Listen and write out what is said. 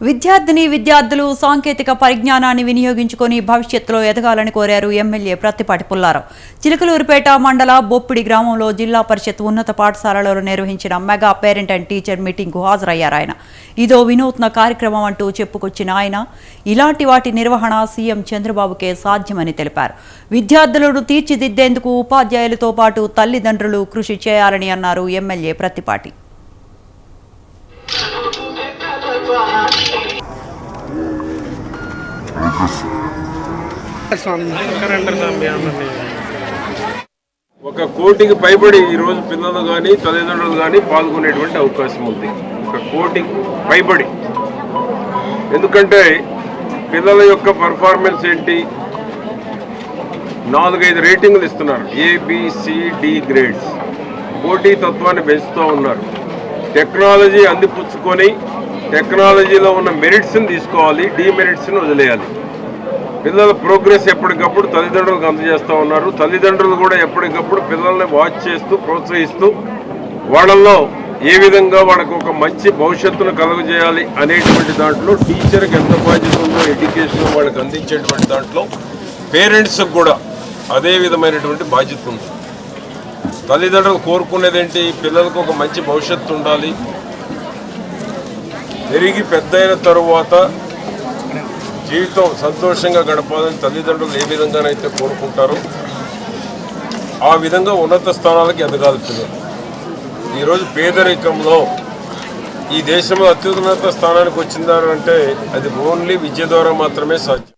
విద్యార్థులు సాంకేతిక పరిజ్ఞానాన్ని వినియోగించుకొని భవిష్యత్తులో ఎదగాలని కోరారు ఎమ్మెల్యే ప్రత్తిపాటి పుల్లారావు. చిలకలూరుపేట మండల బొప్పిడి గ్రామంలో జిల్లా పరిషత్ ఉన్నత పాఠశాలలో నిర్వహించిన మెగా పేరెంట్ అండ్ టీచర్ మీటింగ్కు హాజరయ్యారు ఆయన. ఇదో వినూత్న కార్యక్రమం అంటూ చెప్పుకొచ్చిన ఆయన ఇలాంటి వాటి నిర్వహణ సీఎం చంద్రబాబుకే సాధ్యమని తెలిపారు. విద్యార్థులను తీర్చిదిద్దేందుకు ఉపాధ్యాయులతో పాటు తల్లిదండ్రులు కృషి చేయాలని అన్నారు ఎమ్మెల్యే ప్రత్తిపాటి. ఒక కోటికి పైబడి ఈరోజు పిల్లలు కానీ తల్లిదండ్రులు కానీ పాల్గొనేటువంటి అవకాశం ఉంది. ఒక కోటికి పైబడి. ఎందుకంటే పిల్లల యొక్క పర్ఫార్మెన్స్ ఏంటి, 4-5 రేటింగ్లు ఇస్తున్నారు. ABCD grades. పోటీ తత్వాన్ని పెంచుతూ ఉన్నారు. టెక్నాలజీ అందిపుచ్చుకొని టెక్నాలజీలో ఉన్న మెరిట్స్ని తీసుకోవాలి, డిమెరిట్స్ని వదిలేయాలి. పిల్లల ప్రోగ్రెస్ ఎప్పటికప్పుడు తల్లిదండ్రులకు అందజేస్తూ ఉన్నారు. తల్లిదండ్రులు కూడా ఎప్పటికప్పుడు పిల్లల్ని వాచ్ చేస్తూ ప్రోత్సహిస్తూ వాళ్ళల్లో ఏ విధంగా వాళ్ళకు ఒక మంచి భవిష్యత్తును కలుగజేయాలి అనేటువంటి దాంట్లో టీచర్కి ఎంత బాధ్యత ఉందో ఎడ్యుకేషన్ వాళ్ళకి అందించేటువంటి దాంట్లో పేరెంట్స్కి కూడా అదే విధమైనటువంటి బాధ్యత ఉంది. తల్లిదండ్రులు కోరుకునేది ఏంటి, పిల్లలకు ఒక మంచి భవిష్యత్తు ఉండాలి, పెరిగి పెద్దయిన తరువాత జీవితం సంతోషంగా గడపాలని తల్లిదండ్రులు ఏ విధంగానైతే కోరుకుంటారో ఆ విధంగా ఉన్నత స్థానాలకు ఎదగాలి పిల్లలు. ఈరోజు పేదరికంలో ఈ దేశంలో అత్యున్నత స్థానానికి వచ్చిందంటే అది ఓన్లీ విద్య ద్వారా మాత్రమే సాధ్యం.